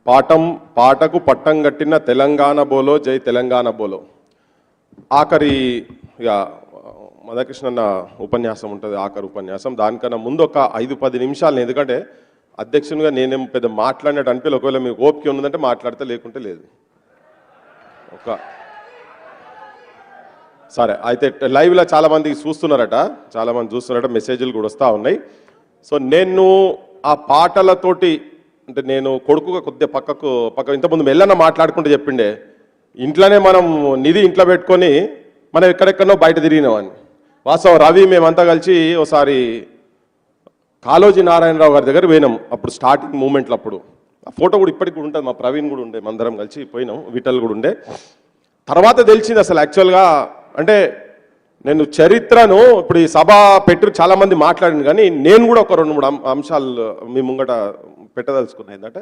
పాటకు పట్టం కట్టిన తెలంగాణ బోలో జై తెలంగాణ బోలో. ఆఖరి ఇక మదకృష్ణన్న ఉపన్యాసం ఉంటుంది, ఆఖరి ఉపన్యాసం. దానికన్నా ముందు ఒక 5-10 నిమిషాలు, ఎందుకంటే అధ్యక్షునిగా నేనేం పెద్ద మాట్లాడినట్టు అనిపించలేదు. ఒకవేళ మీకు ఓపిక ఉన్నదంటే మాట్లాడితే, లేకుంటే లేదు. సరే అయితే లైవ్లో చాలామంది చూస్తున్నారట, మెసేజ్లు కూడా వస్తూ ఉన్నాయి. సో నేను ఆ పాటలతోటి, అంటే నేను కొడుకుగా కొద్దిగా పక్క ఇంతకుముందు మెల్లన్న మాట్లాడుకుంటూ చెప్పిండే, ఇంట్లోనే మనం నిధి ఇంట్లో పెట్టుకొని మనం ఎక్కడెక్కడో బయట తిరిగినామని. వాస్తవం రవి మేమంతా కలిసి ఒకసారి కాళోజీ నారాయణరావు గారి దగ్గర పోయినాం. అప్పుడు స్టార్టింగ్ మూమెంట్లు. అప్పుడు ఆ ఫోటో కూడా ఇప్పటికి కూడా ఉంటుంది. మా ప్రవీణ్ కూడా ఉండే, మందరం కలిసి పోయినాం. విఠల్ కూడా ఉండే. తర్వాత తెలిసింది అసలు యాక్చువల్గా, అంటే నేను చరిత్రను ఇప్పుడు ఈ సభ పెట్టు చాలామంది మాట్లాడింది, కానీ నేను కూడా ఒక 2-3 అంశాలు మీ ముంగట పెట్టదలుచుకున్నా. ఏంటంటే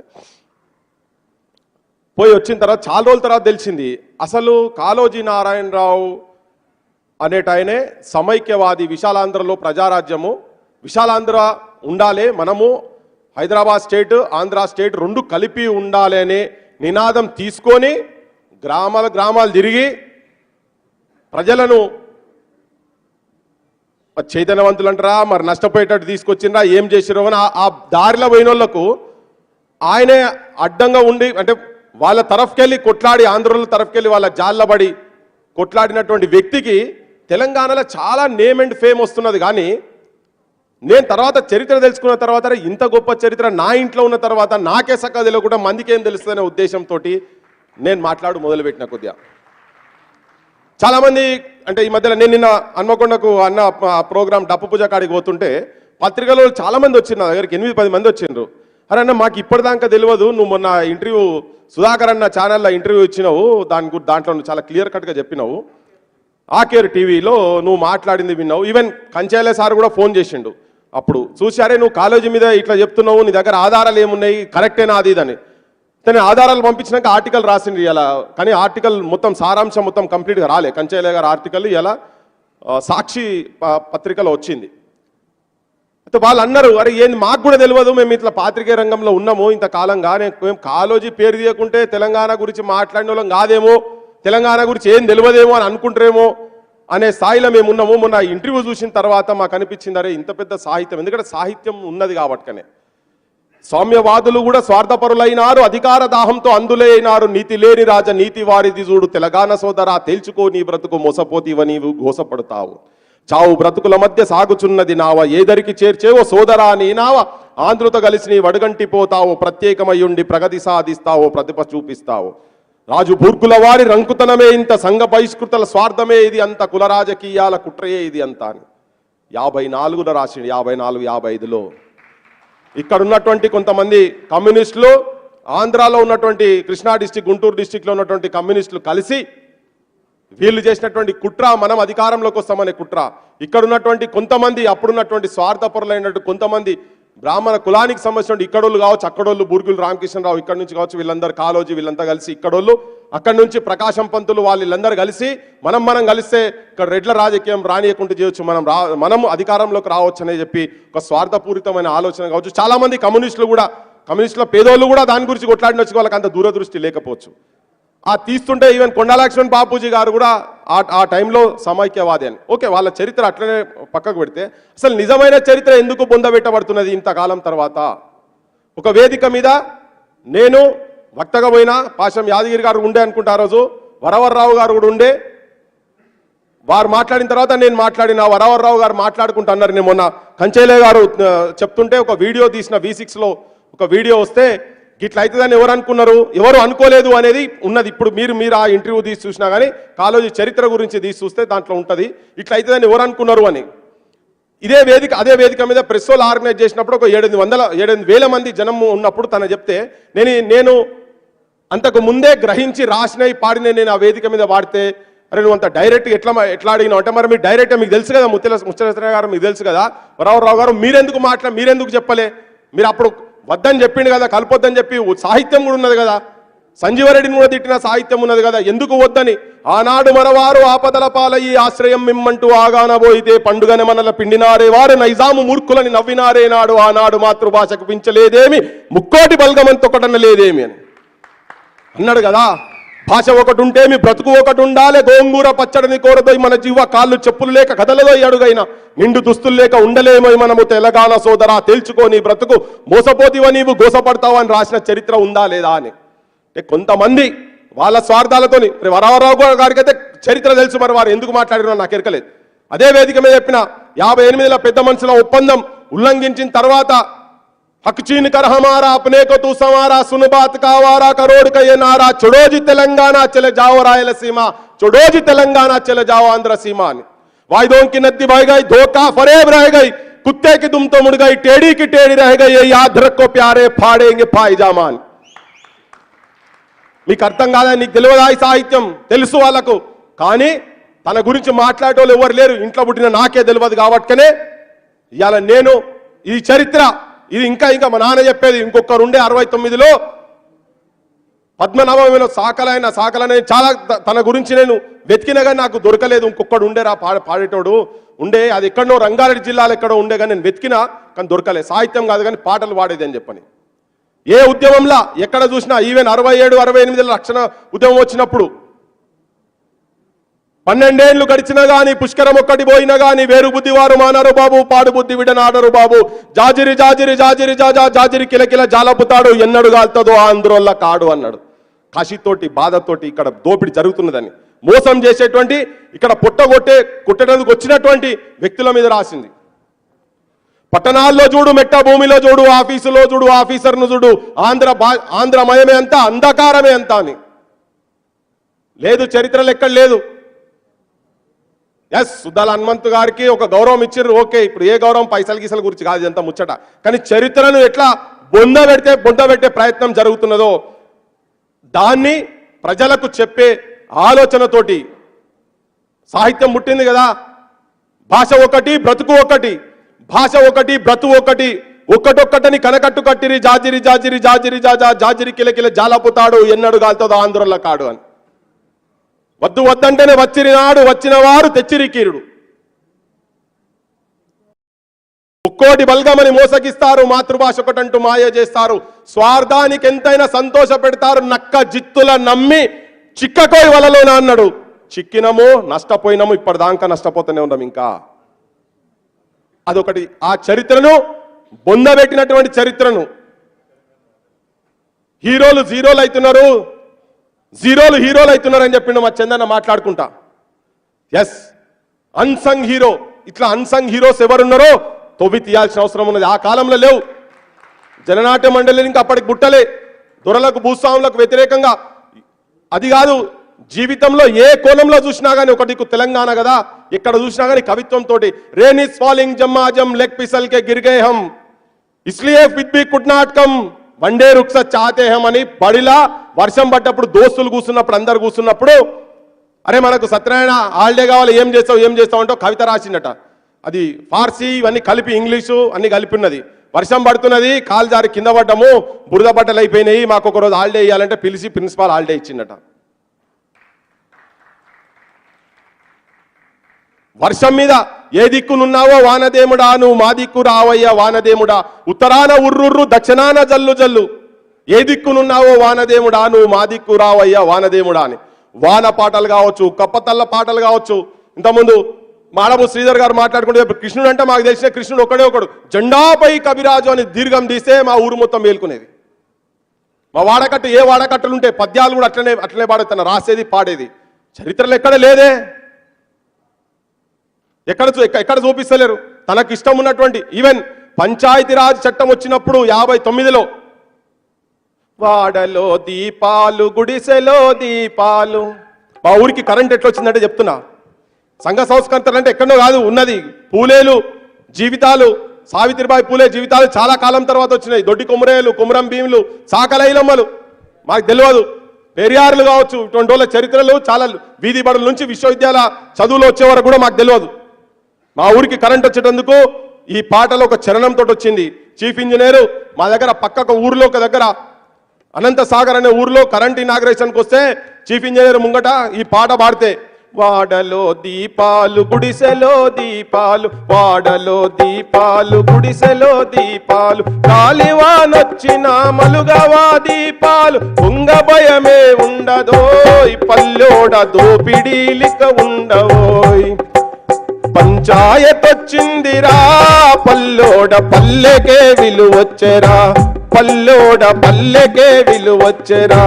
పోయి వచ్చిన తర్వాత చాలా రోజుల తర్వాత తెలిసింది అసలు కాళోజీ నారాయణరావు అనేటాయనే సమైక్యవాది, విశాలాంధ్రలో ప్రజారాజ్యము, విశాలాంధ్ర ఉండాలి, మనము హైదరాబాద్ స్టేట్ ఆంధ్ర స్టేట్ 2 కలిపి ఉండాలి అనే నినాదం తీసుకొని గ్రామాలు తిరిగి ప్రజలను చైతన్యవంతులు అంటారా, మరి నష్టపోయేటట్టు తీసుకొచ్చిండ్రా, ఏం చేసిరో అని ఆ దారిలో పోయిన వాళ్ళకు ఆయనే అడ్డంగా ఉండి, అంటే వాళ్ళ తరఫుకెళ్ళి కొట్లాడి, ఆంధ్రుల తరఫుకెళ్ళి వాళ్ళ జాళ్ళబడి కొట్లాడినటువంటి వ్యక్తికి తెలంగాణలో చాలా నేమ్ అండ్ ఫేమ్ వస్తున్నది. కానీ నేను తర్వాత చరిత్ర తెలుసుకున్న తర్వాత, ఇంత గొప్ప చరిత్ర నా ఇంట్లో ఉన్న తర్వాత నాకే సక్క తెలియకుండా మందికేం తెలుస్తుందనే ఉద్దేశంతో నేను మొదలుపెట్టిన. కొద్దిగా చాలామంది, అంటే ఈ మధ్యలో నేను నిన్న హన్మకొండకు అన్న ప్రోగ్రాం డప్పు పూజ కాడికి పోతుంటే పత్రికలో చాలామంది వచ్చిండ్రు, నా దగ్గరికి 8-10 మంది వచ్చిండ్రు. అరే అన్న, మాకు ఇప్పటిదాకా తెలియదు, నువ్వు మొన్న ఇంటర్వ్యూ సుధాకర్ అన్న ఛానల్లో ఇంటర్వ్యూ ఇచ్చినావు, దాంట్లో చాలా క్లియర్ కట్గా చెప్పినావు, ఆకేర్ టీవీలో నువ్వు మాట్లాడింది విన్నావు. ఈవెన్ కంచేలే సార్ కూడా ఫోన్ చేసిండు. అప్పుడు చూసారే, నువ్వు కాలేజీ మీద ఇట్లా చెప్తున్నావు, నీ దగ్గర ఆధారాలు ఏమున్నాయి, కరెక్టేనా అది ఇదని. తను ఆధారాలు పంపించినాక ఆర్టికల్ రాసింది ఇలా, కానీ ఆర్టికల్ మొత్తం సారాంశం మొత్తం కంప్లీట్గా రాలే. కంచేలే గారు ఆర్టికల్ ఇలా సాక్షి పత్రికలో వచ్చింది. అయితే వాళ్ళు అన్నారు, అరే ఏంది మాకు కూడా తెలియదు, మేము ఇట్లా పాత్రికేయ రంగంలో ఉన్నాము ఇంతకాలంగా, మేము కాళోజీ పేరు తీయకుంటే తెలంగాణ గురించి మాట్లాడిన వాళ్ళం కాదేమో, తెలంగాణ గురించి ఏం తెలియదేమో అని అనుకుంటారేమో అనే స్థాయిలో మేము ఉన్నాము. మొన్న ఇంటర్వ్యూ చూసిన తర్వాత మాకు అనిపించింది, అరే ఇంత పెద్ద సాహిత్యం, ఎందుకంటే సాహిత్యం ఉన్నది కాబట్టికనే. సౌమ్యవాదులు కూడా స్వార్థపరులైనారు, అధికార దాహంతో అందులే అయినారు, నీతి లేని రాజ నీతి వారిది చూడు, తెలంగాణ సోదరా తేల్చుకో నీ బ్రతుకు, మోసపోతీవ నీవు గోసపడతావు, చావు బ్రతుకుల మధ్య సాగుచున్నది నావ, ఏదరికి చేర్చేవో సోదరా నీ నావ, ఆంధ్రుతో కలిసి నీ వడగంటి పోతావు, ప్రత్యేకమయ్యుండి ప్రగతి సాధిస్తావో, ప్రతిభ చూపిస్తావు, రాజు బూర్గుల వారి రంకుతనమే ఇంత, సంఘ బహిష్కృతల స్వార్థమే ఇది అంత, కుల రాజకీయాల కుట్రయే ఇది అంత అని 54లో రాసిండు. 54-55లో ఇక్కడ ఉన్నటువంటి కొంతమంది కమ్యూనిస్టులు, ఆంధ్రాలో ఉన్నటువంటి కృష్ణా డిస్టిక్, గుంటూరు డిస్టిక్లో ఉన్నటువంటి కమ్యూనిస్టులు కలిసి వీళ్ళు చేసినటువంటి కుట్ర, మనం అధికారంలోకి వస్తామనే కుట్ర. ఇక్కడ ఉన్నటువంటి కొంతమంది, అప్పుడున్నటువంటి స్వార్థపరులైనటువంటి కొంతమంది బ్రాహ్మణ కులానికి సంబంధించిన ఇక్కడోళ్ళు కావచ్చు, అక్కడోళ్ళు బూర్గులు రామకృష్ణరావు ఇక్కడ నుంచి కావచ్చు, వీళ్ళందరూ కాళోజీ వీళ్ళంతా కలిసి ఇక్కడోళ్ళు, అక్కడి నుంచి ప్రకాశం పంతులు వీళ్ళందరూ కలిసి మనం కలిస్తే ఇక్కడ రెడ్ల రాజకీయం రానియకుండా చేయొచ్చు, మనం అధికారంలోకి రావచ్చు అని చెప్పి ఒక స్వార్థపూరితమైన ఆలోచన కావచ్చు. చాలామంది కమ్యూనిస్టుల పేదోళ్ళు కూడా దాని గురించి కొట్లాడినొచ్చు, వాళ్ళకి అంత దూరదృష్టి లేకపోవచ్చు. ఆ తీస్తుంటే ఈవెన్ కొండా లక్ష్మణ్ బాపూజీ గారు కూడా ఆ టైంలో సమైక్యవాది అని. ఓకే, వాళ్ళ చరిత్ర అట్లనే పక్కకు పెడితే అసలు నిజమైన చరిత్ర ఎందుకు పొందబెట్టబడుతున్నది ఇంతకాలం తర్వాత? ఒక వేదిక మీద నేను వక్తగా పోయినా, పాశం యాదగిరి గారు ఉండే అనుకుంటా, ఆ రోజు వరవర్రావు గారు కూడా ఉండే, వారు మాట్లాడిన తర్వాత నేను మాట్లాడిన, వరవర్రావు గారు మాట్లాడుకుంటా అన్నారు. నేను మొన్న కంచేలే గారు చెప్తుంటే ఒక వీడియో తీసిన, V6లో ఒక వీడియో వస్తే, ఇట్లా అవుతుందని ఎవరు అనుకున్నారు, ఎవరు అనుకోలేదు అనేది ఉన్నది. ఇప్పుడు మీరు ఆ ఇంటర్వ్యూ తీసి చూసినా కానీ, కాళోజీ చరిత్ర గురించి తీసి చూస్తే దాంట్లో ఉంటుంది, ఇట్లా అవుతుందని ఎవరు అనుకున్నారు అని. అదే వేదిక మీద ప్రెస్ వాళ్ళు ఆర్గనైజ్ చేసినప్పుడు ఒక 7,000 మంది జనం ఉన్నప్పుడు తను చెప్తే, నేను అంతకు ముందే గ్రహించి రాసినవి పాడిన నేను ఆ వేదిక మీద వాడితే, అరే నువ్వు అంత డైరెక్ట్ ఎట్లా అడిగినావు అంటే, మరి మీరు డైరెక్ట్ మీకు తెలుసు కదా, ముచ్చలరావు గారు మీకు తెలుసు కదా, వరవరావు గారు మీరెందుకు చెప్పలే, మీరు అప్పుడు వద్దని చెప్పిండు కదా, కలపొద్దని చెప్పి, సాహిత్యం కూడా ఉన్నది కదా, సంజీవరెడ్డిని కూడా తిట్టిన సాహిత్యం ఉన్నది కదా, ఎందుకు వద్దని. ఆనాడు మనవారు ఆపదల పాలయ్యి ఆశ్రయం మిమ్మంటూ ఆగానబోయితే, పండుగని మనల పిండినారే వారు, నైజాము మూర్ఖులని నవ్వినారే నాడు, ఆనాడు మాతృభాషకు పించలేదేమి, ముక్కోటి బల్గమంతొకటన లేదేమి అని. అన్నాడు కదా, భాష ఒకటి ఉంటే మీ బ్రతుకు ఒకటి ఉండాలి, గోంగూర పచ్చడిని కోరదోయి మన జీవ కాళ్ళు చెప్పులు లేక కదలదోయి అడుగైన నిండు దుస్తులు లేక ఉండలేమో మనము తెలంగాణ సోదరా తెలుసుకో నీ బ్రతుకు మోసపోతివా నీవు గోసపడతావా అని రాసిన చరిత్ర ఉందా లేదా అని. అంటే కొంతమంది వాళ్ళ స్వార్థాలతోని వరవరావు గారికి అయితే చరిత్ర తెలుసు, మరి వారు ఎందుకు మాట్లాడినో నాకు ఎరకలేదు. అదే వేదిక మీద చెప్పిన 58ల పెద్ద మనుషుల ఒప్పందం ఉల్లంఘించిన తర్వాత हक चीन कर हमारा अपने को तू संवारा सुन बात का वारा करोड़ का ये नारा चुड़ोजी तेलंगाना चले जाओ रायलसीमा चुड़ोजी तेलंगाना चले जाओ आंध्र सीमा। वायदों की नदी बह गई धोखा फरेब रह गई कुत्ते की दुम तो मुड़ गई टेढ़ी की टेढ़ी रह गई ये याद रखो प्यारे फाड़ेंगे फायजामान। మీకు అర్థం కాదా, నీకు తెలియదా ఈ సాహిత్యం? తెలుసు వాళ్ళకు, కానీ తన గురించి మాట్లాడేటోళ్ళు ఎవరు లేరు. ఇంట్లో పుట్టిన నాకే తెలియదు కాబట్టినే ఇవాళ నేను ఈ చరిత్ర ఇది ఇంకా మా నాన్న చెప్పేది ఇంకొకరు ఉండే 69లో పద్మనాభంలో సాకలనే చాలా తన గురించి నేను వెతికినా కానీ నాకు దొరకలేదు. ఇంకొకడు ఉండేరా పాడేటోడు ఉండే, అది ఎక్కడో రంగారెడ్డి జిల్లాలో ఎక్కడో ఉండే కానీ నేను వెతికినా కానీ దొరకలేదు. సాహిత్యం కాదు కానీ పాటలు పాడేది అని చెప్పని. ఏ ఉద్యమంలా ఎక్కడ చూసినా ఈవెన్ 67, 68 రక్షణ ఉద్యమం వచ్చినప్పుడు 12 ఏళ్ళు గడిచినా గాని పుష్కరం ఒక్కటి పోయినా గాని వేరు బుద్ధి వారు మానరు బాబు పాడు బుద్ధి విడనాడరు బాబు జాజిరి జాజిరి జాజిరి జాజా జాజిరి కిలకిల జాలపుతాడు ఎన్నడు గాల్తదో ఆంధ్రోళ్ళ కాడు అన్నాడు. కాశీతోటి బాధతోటి ఇక్కడ దోపిడి జరుగుతున్నదని మోసం చేసేటువంటి ఇక్కడ కుట్టడానికి వచ్చినటువంటి వ్యక్తుల మీద రాసింది. పట్టణాల్లో చూడు మెట్ట భూమిలో చూడు ఆఫీసులో చూడు ఆఫీసర్ను చూడు ఆంధ్రమయమే అంత అంధకారమే అంత అని లేదు, చరిత్రలు ఎక్కడ లేదు. ఎస్ సుద్దాల హనుమంతు గారికి ఒక గౌరవం ఇచ్చారు, ఓకే. ఇప్పుడు ఏ గౌరవం పైసలు గీసల గురించి కాదు, ఎంత ముచ్చట. కానీ చరిత్రను ఎట్లా బొంద పెట్టే ప్రయత్నం జరుగుతున్నదో దాన్ని ప్రజలకు చెప్పే ఆలోచనతోటి సాహిత్యం పుట్టింది కదా. భాష ఒకటి బ్రతుకు ఒకటి, భాష ఒకటి బ్రతు ఒకటి, ఒక్కటొక్కటని కనకట్టు కట్టిరి జాజిరి జాజిరి జాజిరి జాజా జాజిరి కిలకిల జాలపుతాడు ఎన్నడు గాల్తదో ఆంధ్రుల కాడు అని. వద్దు వద్దంటేనే వచ్చినాడు వచ్చిన వారు తెచ్చిరి కీరుడు. ఒక్కోటి బల్గమని మోసగిస్తారు, మాతృభాష ఒకటంటూ మాయ చేస్తారు, స్వార్థానికి ఎంతైనా సంతోష పెడతారు, నక్క జిత్తుల నమ్మి చిక్కకోయి వలలోన అన్నాడు. చిక్కినము నష్టపోయినాము, ఇప్పటిదాకా నష్టపోతూనే ఉన్నాం. ఇంకా అదొకటి. ఆ చరిత్రను బొందబెట్టినటువంటి చరిత్రను హీరోలు జీరోలు అవుతున్నారు, జీరోలు హీరోలు అవుతున్నారు అని చెప్పిండు మా చందన్న మాట్లాడుకుంటా. ఎస్ అన్సంగ్ హీరో, ఇట్లా అన్సంగ్ హీరోస్ ఎవరున్నారో తొవ్వి తీయాల్సిన అవసరం ఉన్నది. ఆ కాలంలో లేవు. జననాట్య మండలి ఇంకా అప్పటికి పుట్టలే. దొరలకు భూస్వాములకు వ్యతిరేకంగా అది కాదు, జీవితంలో ఏ కోణంలో చూసినా కానీ ఒకటి తెలంగాణ కదా, ఎక్కడ చూసినా కానీ కవిత్వంతో रेन इज फॉलिंग जम्माजम लेग पिसल के गिर गए हम इसलिए फिर भी कुड नॉट कम వన్డే రుక్స చాతే హం అని బడిలా వర్షం పడ్డప్పుడు దోస్తులు కూర్చున్నప్పుడు అందరు కూర్చున్నప్పుడు అరే మనకు సత్యనారాయణ హాలిడే కావాలి ఏం చేస్తావు అంటే కవిత రాసిందట. అది ఫార్సీ ఇవన్నీ కలిపి ఇంగ్లీషు అన్ని కలిపి ఉన్నది. వర్షం పడుతున్నది, కాలు జారి కింద పడ్డము, బురద బట్టలు అయిపోయినాయి, మాకు ఒక రోజు హాలిడే ఇవ్వాలంటే పిలిచి ప్రిన్సిపాల్ హాలిడే ఇచ్చిందట. వర్షం మీద ఏ దిక్కునున్నావో వానదేముడా నువ్వు మా దిక్కు రావయ్యా వానదేముడా, ఉత్తరాన ఉర్రుర్రు దక్షిణాన జల్లు జల్లు, ఏ దిక్కునున్నావో వానదేముడా నువ్వు మా దిక్కు రావయ్యా వానదేముడా అని వాన పాటలు కావచ్చు, కప్పతల్ల పాటలు కావచ్చు. ఇంతకుముందు మాడబు శ్రీధర్ గారు మాట్లాడుకుంటే కృష్ణుడు అంటే మాకు తెలిసిన కృష్ణుడు ఒకడు జెండాపై కవిరాజు అని దీర్ఘం తీస్తే మా ఊరు మొత్తం మేల్కొనేది. మా వాడకట్టు ఏ వాడకట్టులు ఉంటే పద్యాలు కూడా అట్లనే పాడుతున్న రాసేది పాడేది. చరిత్రలు ఎక్కడ లేదే, ఎక్కడ చూపిస్తలేరు. తనకు ఇష్టం ఉన్నటువంటి ఈవెన్ పంచాయతీరాజ్ చట్టం వచ్చినప్పుడు 59లో వాడలో దీపాలు గుడిసెలో దీపాలు, మా ఊరికి కరెంట్ ఎట్లా వచ్చిందంటే చెప్తున్నా. సంఘ సంస్కర్తలు అంటే ఎక్కడో కాదు ఉన్నది. పూలేలు జీవితాలు, సావిత్రిబాయి పూలే జీవితాలు చాలా కాలం తర్వాత వచ్చినాయి. దొడ్డి కొమురేలు, కొమురం భీములు, సాకలైలమ్మలు మాకు తెలియదు. పెరియారులు కావచ్చు, ఇటువంటి వాళ్ళ చరిత్రలు చాలా వీధి బడుల నుంచి విశ్వవిద్యాలయ చదువులు వచ్చే వరకు కూడా మాకు తెలియదు. మా ఊరికి కరెంట్ వచ్చేటందుకు ఈ పాటలో ఒక చరణంతో వచ్చింది. చీఫ్ ఇంజనీరు మా దగ్గర పక్కకు ఊర్లో ఒక దగ్గర అనంత సాగర్ అనే ఊర్లో కరెంట్ ఇనాగ్రేషన్కి వస్తే చీఫ్ ఇంజనీర్ ముంగట ఈ పాట పాడితే వాడలో దీపాలు గుడిసెలో దీపాలు, వాడలో దీపాలు గుడిసెలో దీపాలు, కాలివానొచ్చిన మలుగవా దీపాలు, ఉంగ భయమే ఉండదోయ్ పల్లోడ దోపిడీలిక ఉండవోయ్. పంచాయతొచ్చిందిరా పల్లోడ పల్లెకే విలువొచ్చెరా, పల్లోడ పల్లెకే విలువొచ్చెరా.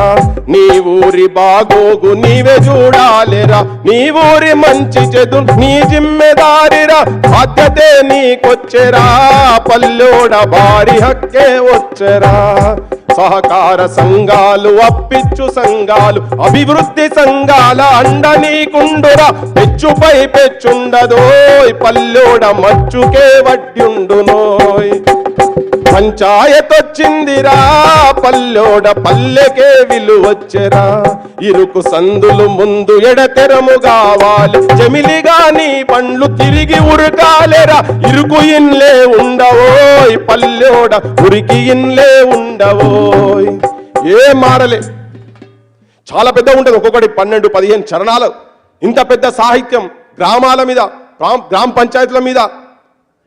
నీ ఊరి బాగోగు నీవే చూడాలిరా, నీ ఊరి మంచి చెడు నీ జిమ్మెదారిరా, బాధ్యతే నీకొచ్చెరా పల్లోడ భారీ హక్కే వచ్చెరా. సహకార సంఘాలు అప్పిచ్చు సంఘాలు అభివృద్ధి సంఘాల అండ నీకుండురా, పెచ్చుపై పెచ్చుండదోయ్ పల్లోడ మచ్చుకే వడ్డ్యుండునోయ్. పంచాయతొచ్చిందిరా పల్లోడ పల్లెకే విలువొచ్చెరా, ఇరుకు సందులు ముందు ఎడతెరము కావాలి, చెమిలిగా నీ పండ్లు తిరిగి ఉరకాలేరా, ఇరుకు ఇన్లే ఉండవోయ్ పల్లోడ ఉరికి ఇన్లే ఉండవోయ్. ఏ మారలే చాలా పెద్ద ఉంటుంది, ఒక్కొక్కటి 12-15 చరణాలు. ఇంత పెద్ద సాహిత్యం గ్రామాల మీద, గ్రామ పంచాయతీల మీద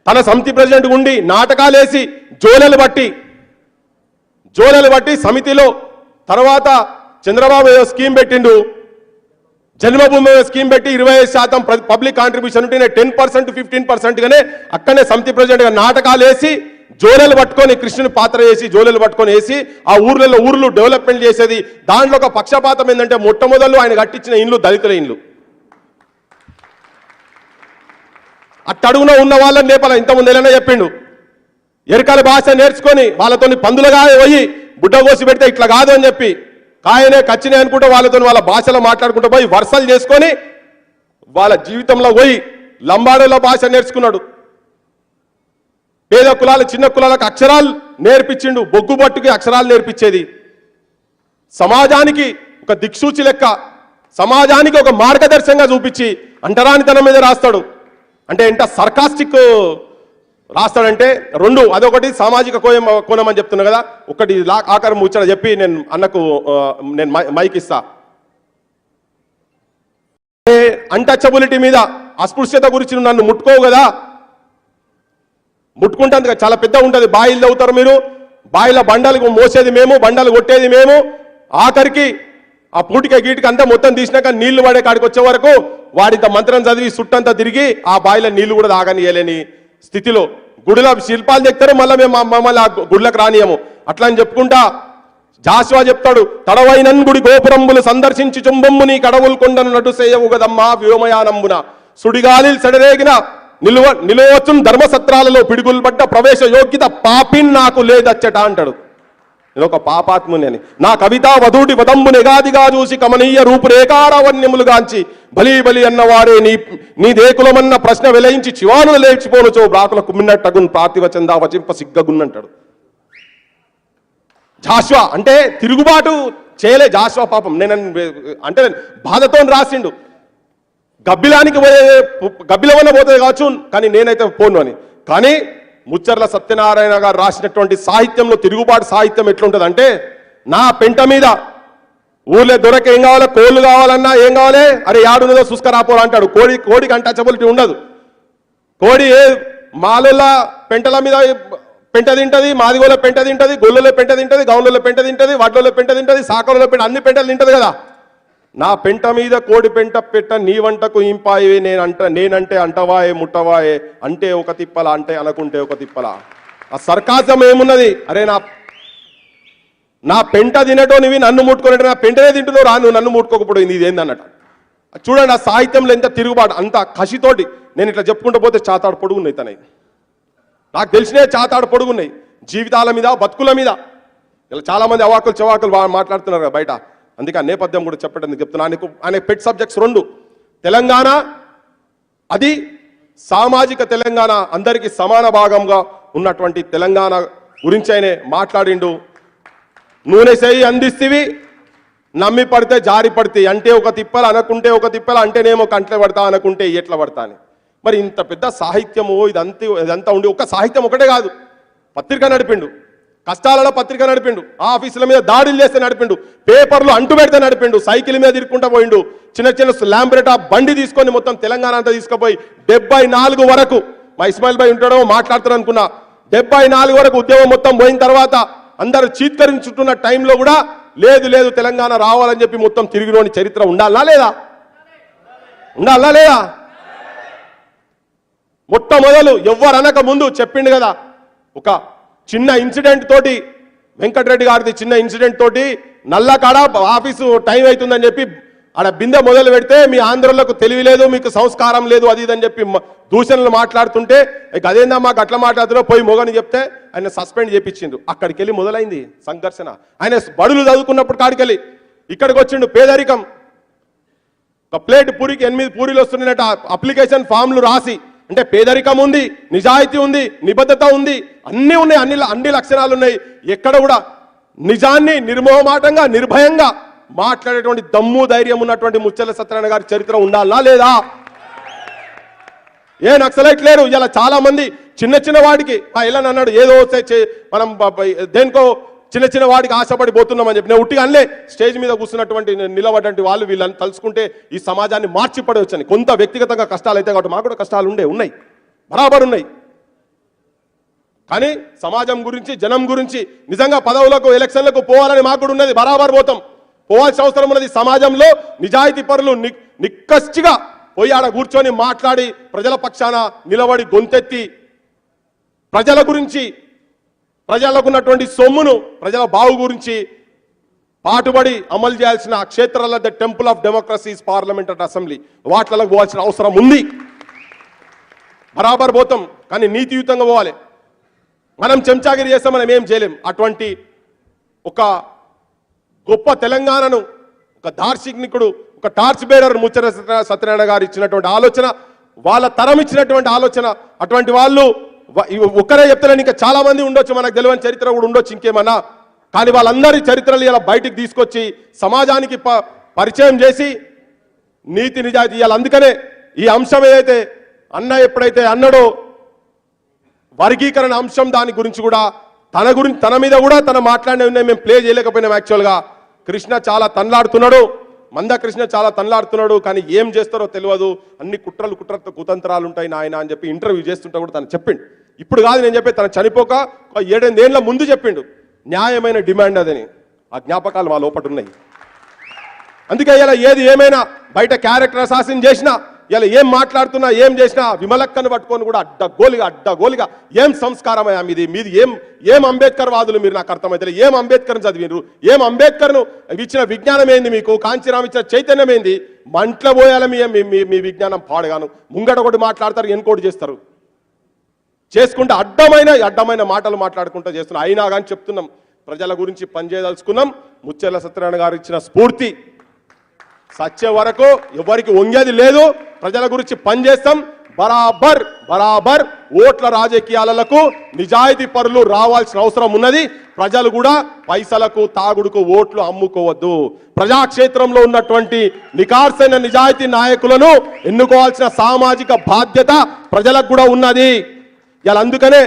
తన సమితి ప్రెసిడెంట్ ఉండి నాటకాలేసి జోలెలు బట్టి సమితిలో, తర్వాత చంద్రబాబు స్కీమ్ పెట్టిండు, జన్మభూమి స్కీమ్ పెట్టి 25% పబ్లిక్ కాంట్రిబ్యూషన్ ఉంటే 10% 15% గానే అక్కడనే సమితి ప్రెసిడెంట్ గా నాటకాలు వేసి జోలెలు పట్టుకొని కృష్ణుని పాత్ర వేసి జోలెలు పట్టుకొని వేసి ఆ ఊర్లు డెవలప్మెంట్ చేసేది. దాంట్లో ఒక పక్షపాతం ఏంటంటే మొట్టమొదలు ఆయన కట్టించిన ఇండ్లు దళితుల ఇండ్లు. అట్టడుగున ఉన్న వాళ్ళని లేపాల. ఇంతకుముందు ఎలా చెప్పిండు, ఎరకల భాష నేర్చుకొని వాళ్ళతో పందులుగా పోయి బుడ్డ కోసి పెడితే ఇట్లా కాదు అని చెప్పి కాయనే కచ్చినే అనుకుంటే వాళ్ళతో వాళ్ళ భాషలో మాట్లాడుకుంటూ పోయి వరుసలు చేసుకొని వాళ్ళ జీవితంలో పోయి లంబాడీల భాష నేర్చుకున్నాడు. పేద కులాలు చిన్న కులాలకు అక్షరాలు నేర్పించిండు, బొగ్గుబట్టుకి అక్షరాలు నేర్పించేది. సమాజానికి ఒక దిక్సూచి లెక్క, సమాజానికి ఒక మార్గదర్శకంగా చూపించి అంటరానితనం మీద రాస్తాడు. అంటే ఎంత సర్కాస్టిక్ రాస్తాడంటే రెండు, అదొకటి సామాజిక కోణం అని చెప్తున్నా కదా. ఒకటి ఆకారం ముచ్చట చెప్పి నేను అన్నకు నేను మైక్ ఇస్తా. అన్టచబిలిటీ మీద అస్పృశ్యత గురించి నన్ను ముట్టుకోవు కదా, ముట్టుకుంటే చాలా పెద్ద ఉంటుంది. బాయిలు తవ్వుతారు మీరు, బాయిల బండలు మోసేది మేము, బండలు కొట్టేది మేము. ఆఖరికి ఆ పూటిక గీటికి అంతా మొత్తం తీసినాక నీళ్లు పడే కాడికి వచ్చే వరకు వాడింత మంత్రం చదివి సుట్టంతా తిరిగి ఆ బాయిల నీళ్లు కూడా తాగనియలేని స్థితిలో గుడిలో శిల్పాలు చెప్తారు, మళ్ళీ మేము మమ్మల్ని ఆ గుడిలకు రానియము అట్లా అని చెప్పుకుంటా. జాషువా చెప్తాడు, తడవైనన్ గుడి గోపురంబులు సందర్శించి చుంబమ్ము నీ కడవులు కొండను నటు సేయవు గదమ్మా వ్యోమయానంబున, సుడిగాలి సెడరేగిన నిలవచ్చున్ ధర్మసత్రాలలో పిడుగులు పడ్డ ప్రవేశ యోగ్యత పాపిన్ నాకు లేదచ్చట అంటాడు. నేను ఒక పాపాత్ముని అని. నా కవిత వధూటి వదంబు నెగాదిగా చూసి కమనీయ రూపురేఖారావణ్యములుగాంచి బలి బలి అన్నవారే నీ దేకులమన్న ప్రశ్న వెలయించి చివానులు లేచిపోనుచో బ్రాకుల కుమ్మినట్టగున్ పార్థివ చందా వచింప సిగ్గగున్నంటాడు. జాషువా అంటే తిరుగుబాటు చేయలే జాషువా పాపం. నేను అంటే బాధతో రాసిండు, గబ్బిలవన్న పోతుంది కావచ్చు కానీ నేనైతే పోను అని. కానీ ముచ్చర్ల సత్యనారాయణ గారు రాసినటువంటి సాహిత్యంలో తిరుగుబాటు సాహిత్యం ఎట్లుంటుంది అంటే, నా పెంట మీద ఊర్లో దొరక ఏం కావాలి, కోళ్ళు కావాలన్నా ఏం కావాలి, అరే యాడున్నదో చూసుకురాపోరా అంటాడు. కోడికి అన్టచబిలిటీ ఉండదు. కోడి మాలుల పెంటల మీద పెంట తింటది, మాదిగోళ్ళ పెంట తింటది, గొల్లలో పెంట తింటది, గౌన్లలో పెంట తింటది, వడ్లలో పెంట తింటది, సాకలలో పెంట, అన్ని పెంటలు తింటది కదా. నా పెంట మీద కోడి పెంట పెట్ట నీ వంటకు ఇంపాయి నేనంటే అంటవాయే ముట్టవాయే, అంటే ఒక తిప్పల అంటే అనకుంటే ఒక తిప్పల. ఆ సర్కాజం ఏమున్నది, అరే నా పెంట తినటోనివి నన్ను ముట్టుకున్నట్టు, నా పెంటనే తింటున్నావు రా, నువ్వు నన్ను ముట్టుకోకపోయింది ఇదేంది అన్నట్టు. చూడండి ఆ సాహిత్యంలో ఎంత తిరుగుబాటు, అంత కసితోటి. నేను ఇట్లా చెప్పుకుంటూ పోతే చాతాడు పొడుగున్నాయి తనవి, నాకు తెలిసినే చాతాడు పొడుగున్నాయి జీవితాల మీద, బతుకుల మీద. ఇలా చాలా మంది అవాకులు చవాకులు మాట్లాడుతున్నారు కదా బయట. అందుకే ఆ నేపథ్యం కూడా చెప్పడానికి చెప్తున్నా. ఆయన పెట్ సబ్జెక్ట్స్ రెండు, తెలంగాణ అది సామాజిక తెలంగాణ, అందరికీ సమాన భాగంగా ఉన్నటువంటి తెలంగాణ గురించి ఆయన మాట్లాడిండు. నూనె చేయి అందిస్తేవి నమ్మి పడితే జారి పడితే, అంటే ఒక తిప్పలు అనకుంటే ఒక తిప్పలు, అంటేనేమో కంట్లో పడతా అనకుంటే ఎట్లా పడతా అని. మరి ఇంత పెద్ద సాహిత్యము ఇదంతా ఉండి, ఒక సాహిత్యం ఒకటే కాదు, పత్రిక నడిపిండు. కష్టాలలో పత్రిక నడిపిండు, ఆఫీసుల మీద దాడులు చేస్తే నడిపిండు, పేపర్లు అంటు పెడితే నడిపిండు, సైకిల్ మీద తిరుక్కుంటా పోయిండు, చిన్న చిన్న ల్యాంబ్రెటా బండి తీసుకొని మొత్తం తెలంగాణ అంతా తీసుకుపోయి 74 వరకు మా ఇస్మాయిల్ భాయ్ ఉంటాడో మాట్లాడుతారు అనుకున్నా. 74 వరకు ఉద్యమం మొత్తం పోయిన తర్వాత అందరూ చీత్కరించుంటున్న టైంలో కూడా లేదు లేదు తెలంగాణ రావాలని చెప్పి మొత్తం తిరిగినోని చరిత్ర ఉండాలా లేదా? ఉండాలా లేదా? మొట్టమొదలు ఎవ్వరు అనక ముందు చెప్పిండు కదా, ఒక చిన్న ఇన్సిడెంట్ తోటి వెంకటరెడ్డి గారిది చిన్న ఇన్సిడెంట్ తోటి నల్లకాడ ఆఫీసు టైం అవుతుందని చెప్పి ఆడ బిందె మొదలు పెడితే మీ ఆంధ్రులకు తెలివి లేదు, మీకు సంస్కారం లేదు, అది ఇదని చెప్పి దూషణలు మాట్లాడుతుంటే ఇక అదేందా మాకు అట్లా మాట్లాడుతున్నావు పోయి మొగని చెప్తే ఆయన సస్పెండ్ చేయించిండు. అక్కడికి వెళ్ళి మొదలైంది సంఘర్షణ. ఆయన బడులు చదువుకున్నప్పుడు కాడికెళ్ళి ఇక్కడికి వచ్చిండు. పేదరికం, ఒక ప్లేట్ పూరికి 8 పూరీలు వస్తున్నాయట అప్లికేషన్ ఫామ్లు రాసి, అంటే పేదరికం ఉంది, నిజాయితీ ఉంది, నిబద్ధత ఉంది, అన్నీ ఉన్నాయి, అన్ని లక్షణాలు ఉన్నాయి. ఎక్కడ కూడా నిజాన్ని నిర్మోహమాటంగా నిర్భయంగా మాట్లాడేటువంటి దమ్ము ధైర్యం ఉన్నటువంటి ముచ్చెర్ల సత్యనారాయణ గారి చరిత్ర ఉండాలా లేదా? ఏ నక్సలైట్ లేరు. ఇలా చాలా మంది చిన్న చిన్న వాడికి ఇలా అన్నాడు ఏదో మనం దేనికో చిన్న చిన్న వాడికి ఆశపడి పోతున్నామని చెప్పి నేను ఉట్టిగా అనలే. స్టేజ్ మీద కూర్చున్నటువంటి నిలబడ్డంటి వాళ్ళు వీళ్ళని తలుచుకుంటే ఈ సమాజాన్ని మార్చిపడవచ్చని. కొంత వ్యక్తిగతంగా కష్టాలు అయితే కాబట్టి మాకు కూడా కష్టాలు ఉన్నాయి, బరాబర్ ఉన్నాయి. కానీ సమాజం గురించి జనం గురించి నిజంగా పదవులకు ఎలక్షన్లకు పోవాలని మాకు కూడా ఉన్నది, బరాబర్ పోతాం. పోవాల్సిన అవసరం ఉన్నది. సమాజంలో నిజాయితీ పరులు నిక్కచ్చిగా పోయి ఆడ కూర్చొని మాట్లాడి ప్రజల పక్షాన నిలబడి గొంతెత్తి ప్రజల గురించి, ప్రజలకు ఉన్నటువంటి సొమ్మును ప్రజల బావు గురించి పాటుబడి అమలు చేయాల్సిన క్షేత్రాల the temple of democracies parliament and assembly వాటిలకు పోవాల్సిన అవసరం ఉంది. బరాబర్ పోతాం, కానీ నీతియుతంగా పోవాలి. మనం చెంచాగిరి చేస్తే మనం ఏం చేయలేం. అటువంటి ఒక గొప్ప తెలంగాణను ఒక దార్శనికుడు, ఒక టార్చ్ బేరర్ ముచ్చెర్ల సత్యనారాయణ గారు ఇచ్చినటువంటి ఆలోచన, వాళ్ళ తరం ఇచ్చినటువంటి ఆలోచన. అటువంటి వాళ్ళు ఒక్కరే చెప్తలేని ఇంకా చాలా మంది ఉండొచ్చు, మనకు తెలియని చరిత్ర కూడా ఉండొచ్చు ఇంకేమన్నా. కానీ వాళ్ళందరి చరిత్రలు ఇలా బయటికి తీసుకొచ్చి సమాజానికి పరిచయం చేసి నీతి నిజాయితీ ఇవ్వాలి. అందుకనే ఈ అంశం ఏదైతే ఎప్పుడైతే అన్నాడో వర్గీకరణ అంశం, దాని గురించి కూడా తన మీద కూడా తన మాట్లాడినవి ఉన్నాయి. మేము ప్లే చేయలేకపోయినాం. యాక్చువల్గా కృష్ణ చాలా తన్లాడుతున్నాడు, మందకృష్ణ చాలా తన్లాడుతున్నాడు, కానీ ఏం చేస్తారో తెలియదు. అన్ని కుతంత్రాలు ఉంటాయి నాయన అని చెప్పి ఇంటర్వ్యూ చేస్తుంటే కూడా తను చెప్పిండు. ఇప్పుడు కాదు నేను చెప్పి తను చనిపోక 7-8 ఏళ్ల ముందు చెప్పిండు న్యాయమైన డిమాండ్ అదని. ఆ జ్ఞాపకాలు మా లోపల ఉన్నాయి. అందుకే ఇలా ఏది ఏమైనా బయట క్యారెక్టర్ అసాసిన్ చేసినా, ఇలా ఏం మాట్లాడుతున్నా ఏం చేసినా విమలక్కను పట్టుకొని కూడా అడ్డగోలిగా ఏం సంస్కారమయ్యా మీది ఏం అంబేద్కర్ వాదులు మీరు? నాకు అర్థమైతే ఏం అంబేద్కర్ని చదివినరు? ఏం అంబేద్కర్ను ఇచ్చిన విజ్ఞానం ఏంది మీకు? కాంచీరామ్ ఇచ్చిన చైతన్యం ఏంది? మంటలో పోయాల మీ విజ్ఞానం పాడుగాను. ముంగట ఒకటి మాట్లాడతారు, ఎన్కోటి చేస్తారు, చేసుకుంటే అడ్డమైన మాటలు మాట్లాడుకుంటూ చేస్తున్నాం. అయినా కానీ చెప్తున్నాం, ప్రజల గురించి పనిచేయదలుచుకున్నాం. ముచ్చెర్ల సత్యనారాయణ గారు ఇచ్చిన స్ఫూర్తి సచ్చే వరకు ఎవరికి వంగేది లేదు. ప్రజల గురించి పనిచేస్తాం. బరాబర్ ఓట్ల రాజకీయాలకు నిజాయితీ పరులు రావాల్సిన అవసరం ఉన్నది. ప్రజలు కూడా పైసలకు తాగుడుకు ఓట్లు అమ్ముకోవద్దు. ప్రజాక్షేత్రంలో ఉన్నటువంటి నికార్సైన నిజాయితీ నాయకులను ఎన్నుకోవాల్సిన సామాజిక బాధ్యత ప్రజలకు కూడా ఉన్నది. ఇలా అందుకనే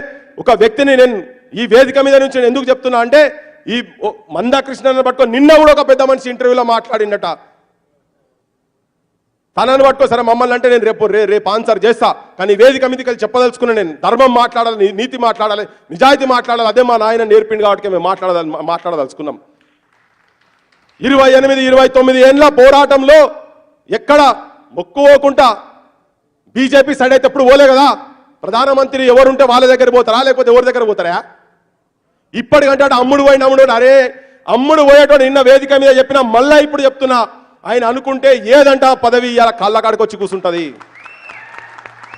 ఒక వ్యక్తిని నేను ఈ వేదిక మీద నుంచి ఎందుకు చెప్తున్నా అంటే, ఈ మందకృష్ణను పట్టుకొని నిన్న కూడా ఒక పెద్ద మనిషి ఇంటర్వ్యూలో మాట్లాడిందట. తనను పట్టుకో సరే మమ్మల్ని అంటే నేను రేపు ఆన్సర్ చేస్తా, కానీ వేదిక మీదకి వెళ్ళి చెప్పదలుచుకున్నా. నేను ధర్మం మాట్లాడాలి, నీతి మాట్లాడాలి, నిజాయితీ మాట్లాడాలి. అదే మా నాయన నేర్పింది కాబట్టి మేము మాట్లాడదలుచుకున్నాం. 28-29 ఏళ్ళ పోరాటంలో ఎక్కడ మొక్కుకోకుండా బీజేపీ సైడ్ అయితే ఎప్పుడు పోలే కదా. ప్రధానమంత్రి ఎవరుంటే వాళ్ళ దగ్గర పోతారా, లేకపోతే ఎవరి దగ్గర పోతారా? ఇప్పటికంటే అమ్ముడు అరే అమ్ముడు పోయేటోడు నిన్న వేదిక మీద చెప్పినా, మళ్ళా ఇప్పుడు చెప్తున్నా, ఆయన అనుకుంటే ఏదంట పదవి ఇలా కాళ్ళ కాడికి వచ్చి కూర్చుంటది.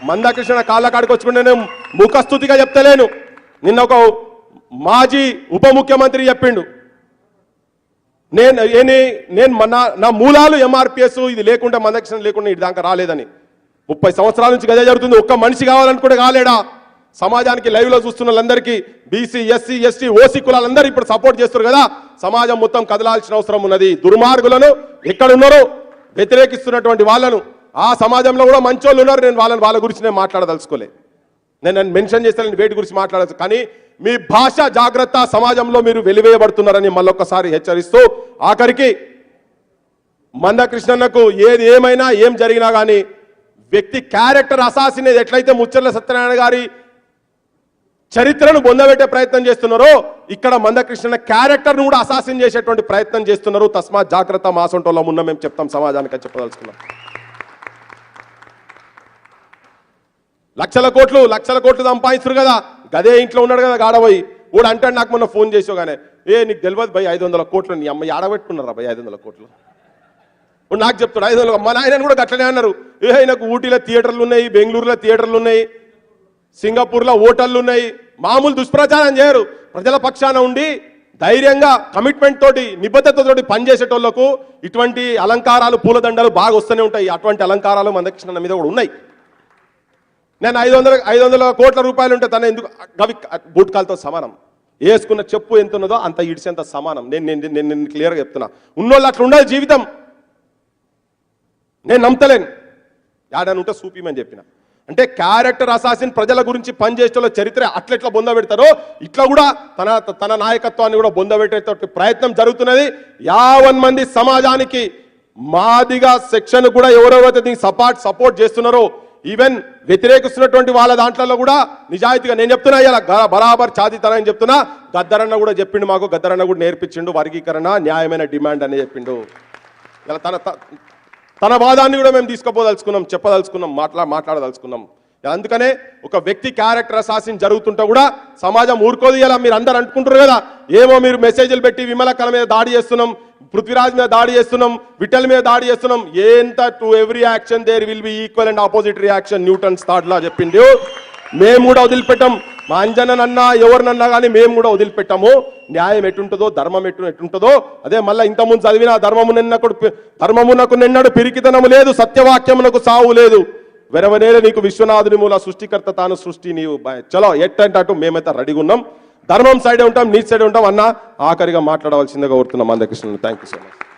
మందకృష్ణ కాళ్ళ కాడికి వచ్చుకుంటే నేను ముఖస్థుతిగా చెప్తలేను. నిన్న ఒక మాజీ ఉప ముఖ్యమంత్రి చెప్పిండు, నా మూలాలు ఎంఆర్పిఎస్, ఇది లేకుండా మందకృష్ణ లేకుండా ఇది దాకా రాలేదని. 30 సంవత్సరాల నుంచి గదే జరుగుతుంది. ఒక్క మనిషి కావాలనుకుంటే కాలేడా? సమాజానికి లైవ్ లో చూస్తున్న వాళ్ళందరికీ బీసీ, ఎస్సీ, ఎస్టీ, ఓసీ కులాలందరూ ఇప్పుడు సపోర్ట్ చేస్తారు కదా. సమాజం మొత్తం కదలాల్సిన అవసరం ఉన్నది. దుర్మార్గులను ఎక్కడున్నారో వ్యతిరేకిస్తున్నటువంటి వాళ్ళను, ఆ సమాజంలో కూడా మంచోళ్ళు ఉన్నారు. నేను వాళ్ళ గురించి నేను మాట్లాడదలుచుకోలే. నేను మెన్షన్ చేస్తాను వేటి గురించి మాట్లాడచ్చు, కానీ మీ భాష జాగ్రత్త, సమాజంలో మీరు వెలివేయబడుతున్నారని మళ్ళొక్కసారి హెచ్చరిస్తూ, ఆఖరికి మందకృష్ణన్నకు ఏది ఏమైనా ఏం జరిగినా కానీ వ్యక్తి క్యారెక్టర్ అసాసినేది ఎట్లయితే ముచ్చర్ల సత్యనారాయణ గారి చరిత్రను బొందబెట్టే ప్రయత్నం చేస్తున్నారో, ఇక్కడ మందకృష్ణ క్యారెక్టర్ను కూడా అసాసిన్ చేసేటువంటి ప్రయత్నం చేస్తున్నారు. తస్మాత్ జాగ్రత్త, మాసంటోళ్ళం ఉన్న మేము చెప్తాం, సమాజానికి చెప్పదలుచుకున్నాం. లక్షల కోట్లు సంపాదిస్తారు కదా, గదే ఇంట్లో ఉన్నాడు కదా గాడబోయి కూడా అంటాడు. నాకు మొన్న ఫోన్ చేసావుగానే, నీకు తెలియదు భయ్ 500 కోట్లు నీ అమ్మ ఆడబెట్టుకున్నారా భయ్ 500 కోట్లు నాకు చెప్తాడు. 500 మా నాయన కూడా గట్లనే అన్నారు. నాకు ఊటీలో థియేటర్లు ఉన్నాయి, బెంగళూరులో థియేటర్లు ఉన్నాయి, సింగపూర్లో హోటళ్ళు ఉన్నాయి. మామూలు దుష్ప్రచారం చేయరు. ప్రజల పక్షాన ఉండి ధైర్యంగా కమిట్మెంట్ తోటి నిబద్ధతతోటి పనిచేసేటోళ్లకు ఇటువంటి అలంకారాలు, పూలదండలు బాగా వస్తూనే ఉంటాయి. అటువంటి అలంకారాలు మందకృష్ణ మీద కూడా ఉన్నాయి. నేను 500 కోట్ల రూపాయలు ఉంటే తన ఎందుకు గవి గుట్కాలతో సమానం. వేసుకున్న చెప్పు ఎంత ఉన్నదో అంత ఇడిసేంత సమానం. నేను క్లియర్గా చెప్తున్నా. ఉన్నోళ్ళు అట్లా ఉండాలి జీవితం. నేను నమ్మతలేను. యాడని ఉంటే సూపిమని చెప్పిన. అంటే క్యారెక్టర్ అసాసిన్, ప్రజల గురించి పనిచేసే చరిత్ర అట్లెట్లా బొందబెడతారో ఇట్లా కూడా తన నాయకత్వాన్ని కూడా బొందబెట్టే ప్రయత్నం జరుగుతున్నది. 50 మంది సమాజానికి మాదిగా సెక్షన్ కూడా ఎవరెవరైతే దీనికి సపోర్ట్ చేస్తున్నారో, ఈవెన్ వ్యతిరేకిస్తున్నటువంటి వాళ్ళ దాంట్లో కూడా నిజాయితీగా నేను చెప్తున్నా, ఇలా బరాబర్ ఛాతీతనని చెప్తున్నా. గద్దరన్న కూడా చెప్పిండు, మాకు గద్దరన్న కూడా నేర్పించిండు వర్గీకరణ, న్యాయమైన డిమాండ్ అని చెప్పిండు. ఇలా తన వాదాన్ని కూడా మేము తీసుకుపోదలుచుకున్నాం, చెప్పదలుచుకున్నాం, మాట్లాడదలుచుకున్నాం. అందుకనే ఒక వ్యక్తి క్యారెక్టర్ అసాసిన్ జరుగుతుంటే కూడా సమాజం ఊరుకోదు. ఇలా మీరు అందరు అనుకుంటారు కదా, ఏమో మీరు మెసేజ్లు పెట్టి విమలక్కల మీద దాడి చేస్తున్నాం, పృథ్వీరాజ్ మీద దాడి చేస్తున్నాం, విఠల్ మీద దాడి చేస్తున్నాం. ఏంత to every action there will be equal and opposite reaction, Newton's third law చెప్పిండు. మేము కూడా వదిలిపెట్టాం. మా అంజననన్నా ఎవరినన్నా కానీ మేము కూడా వదిలిపెట్టాము. న్యాయం ఎటుంటుందో, ధర్మం ఎటుంటుందో అదే. మళ్ళీ ఇంతకుముందు చదివిన ధర్మమునకు నిన్నడు పిరికితనము లేదు, సత్యవాక్యమునకు సావు లేదు, వెరవనేల నీకు విశ్వనాథుని మూల సృష్టికర్త తాను సృష్టి నీవు. చలో ఎట్టంటే అటు మేమైతే రెడీగా ఉన్నాం. ధర్మం సైడే ఉంటాం, నీట్ సైడే ఉంటాం అన్న. ఆఖరిగా మాట్లాడవలసిందిగా కోరుతున్నాం Mandakrishna. Thank you so much.